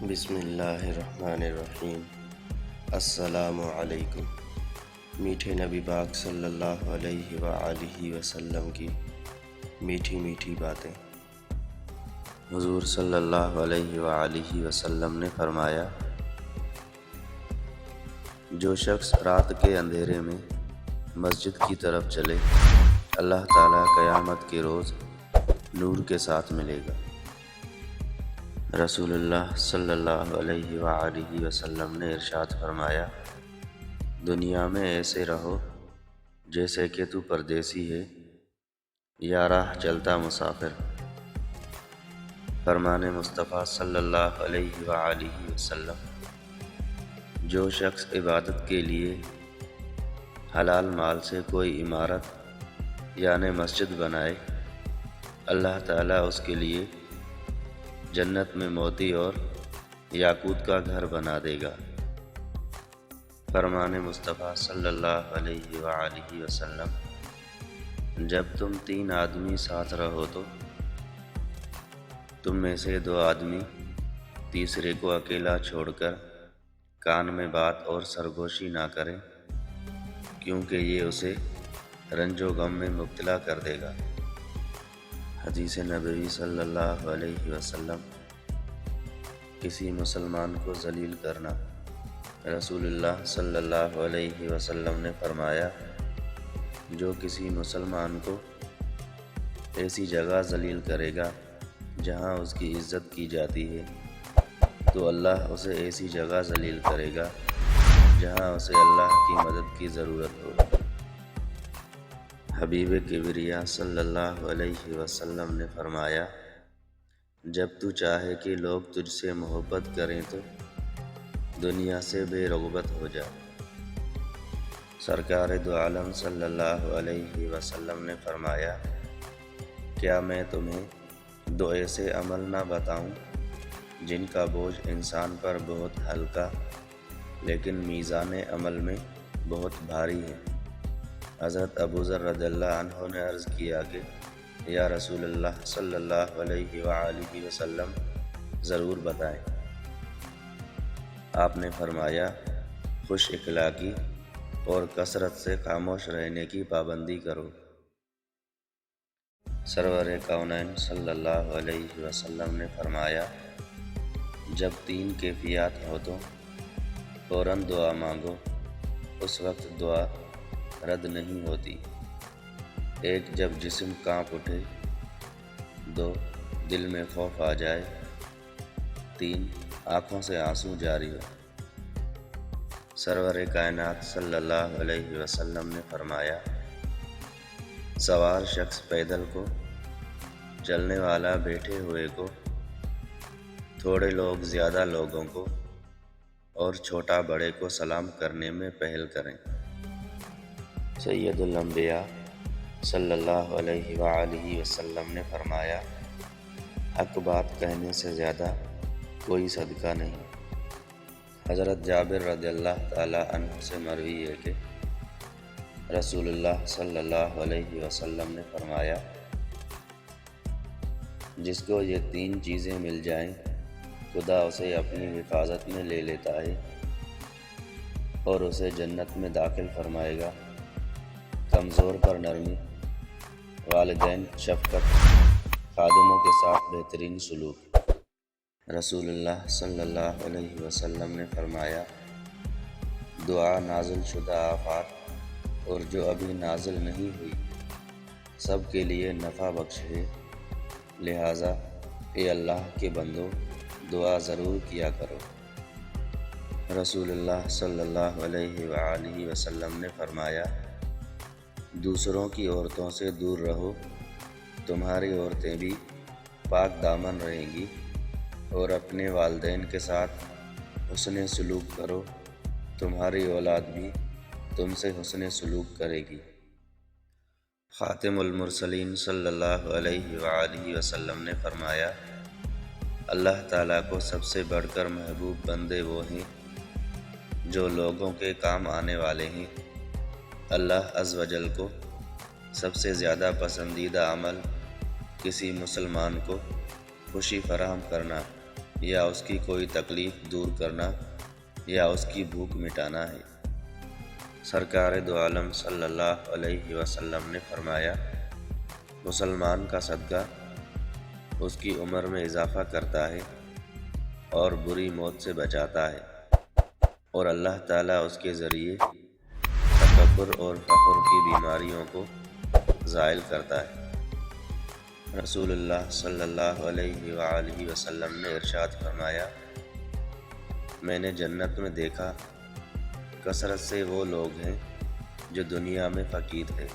بسم اللہ الرحمن الرحیم۔ السلام علیکم۔ میٹھے نبی پاک صلی اللہ علیہ وآلہ وسلم کی میٹھی میٹھی باتیں۔ حضور صلی اللہ علیہ وآلہ وسلم نے فرمایا، جو شخص رات کے اندھیرے میں مسجد کی طرف چلے، اللہ تعالیٰ قیامت کے روز نور کے ساتھ ملے گا۔ رسول اللہ صلی اللہ علیہ وآلہ وسلم نے ارشاد فرمایا، دنیا میں ایسے رہو جیسے کہ تو پردیسی ہے یا راہ چلتا مسافر۔ فرمان مصطفیٰ صلی اللہ علیہ وآلہ وسلم، جو شخص عبادت کے لیے حلال مال سے کوئی عمارت یعنی مسجد بنائے، اللہ تعالیٰ اس کے لیے جنت میں موتی اور یاقوت کا گھر بنا دے گا۔ فرمان مصطفیٰ صلی اللہ علیہ وآلہ وسلم، جب تم 3 آدمی ساتھ رہو تو تم میں سے 2 آدمی تیسرے کو اکیلا چھوڑ کر کان میں بات اور سرگوشی نہ کریں، کیونکہ یہ اسے رنج و غم میں مبتلا کر دے گا۔ حدیث نبوی صلی اللہ علیہ وسلم۔ کسی مسلمان کو ذلیل کرنا۔ رسول اللہ صلی اللہ علیہ وسلم نے فرمایا، جو کسی مسلمان کو ایسی جگہ ذلیل کرے گا جہاں اس کی عزت کی جاتی ہے، تو اللہ اسے ایسی جگہ ذلیل کرے گا جہاں اسے اللہ کی مدد کی ضرورت ہو۔ حبیب کبریا صلی اللہ علیہ وسلم نے فرمایا، جب تو چاہے کہ لوگ تجھ سے محبت کریں تو دنیا سے بے رغبت ہو جا۔ سرکار دو عالم صلی اللہ علیہ وسلم نے فرمایا، کیا میں تمہیں 2 ایسے عمل نہ بتاؤں جن کا بوجھ انسان پر بہت ہلکا لیکن میزان عمل میں بہت بھاری ہے؟ حضرت ابو ذر رضی اللہ عنہ نے عرض کیا کہ یا رسول اللہ صلی اللہ علیہ وآلہ وسلم، ضرور بتائیں۔ آپ نے فرمایا، خوش اخلاقی اور کثرت سے خاموش رہنے کی پابندی کرو۔ سرور کونین صلی اللہ علیہ وسلم نے فرمایا، جب 3 کیفیات ہو تو فوراً دعا مانگو، اس وقت دعا رد نہیں ہوتی۔ 1، جب جسم کانپ اٹھے۔ 2، دل میں خوف آ جائے۔ 3، آنکھوں سے آنسو جاری ہو۔ سرور کائنات صلی اللہ علیہ وسلم نے فرمایا، سوار شخص پیدل کو، چلنے والا بیٹھے ہوئے کو، تھوڑے لوگ زیادہ لوگوں کو اور چھوٹا بڑے کو سلام کرنے میں پہل کریں۔ سید الانبیاء صلی اللہ علیہ وآلہ وسلم نے فرمایا، حق بات کہنے سے زیادہ کوئی صدقہ نہیں۔ حضرت جابر رضی اللہ تعالی عنہ سے مروی ہے کہ رسول اللہ صلی اللہ علیہ وسلم نے فرمایا، جس کو یہ 3 چیزیں مل جائیں، خدا اسے اپنی حفاظت میں لے لیتا ہے اور اسے جنت میں داخل فرمائے گا۔ کمزور پر نرمی، والدین شفقت، خادموں کے ساتھ بہترین سلوک۔ رسول اللہ صلی اللہ علیہ وسلم نے فرمایا، دعا نازل شدہ آفات اور جو ابھی نازل نہیں ہوئی سب کے لیے نفع بخش ہے، لہٰذا اے اللہ کے بندو، دعا ضرور کیا کرو۔ رسول اللہ صلی اللہ علیہ وآلہ وسلم نے فرمایا، دوسروں کی عورتوں سے دور رہو، تمہاری عورتیں بھی پاک دامن رہیں گی، اور اپنے والدین کے ساتھ حسن سلوک کرو، تمہاری اولاد بھی تم سے حسن سلوک کرے گی۔ خاتم المرسلین صلی اللہ علیہ وآلہ وسلم نے فرمایا، اللہ تعالیٰ کو سب سے بڑھ کر محبوب بندے وہ ہیں جو لوگوں کے کام آنے والے ہیں۔ اللہ عز و جل کو سب سے زیادہ پسندیدہ عمل کسی مسلمان کو خوشی فراہم کرنا یا اس کی کوئی تکلیف دور کرنا یا اس کی بھوک مٹانا ہے۔ سرکار دو عالم صلی اللہ علیہ وسلم نے فرمایا، مسلمان کا صدقہ اس کی عمر میں اضافہ کرتا ہے اور بری موت سے بچاتا ہے، اور اللہ تعالیٰ اس کے ذریعے تکبر اور فخر کی بیماریوں کو زائل کرتا ہے۔ رسول اللہ صلی اللہ علیہ وآلہ وسلم نے ارشاد فرمایا، میں نے جنت میں دیکھا کثرت سے وہ لوگ ہیں جو دنیا میں فقیر تھے،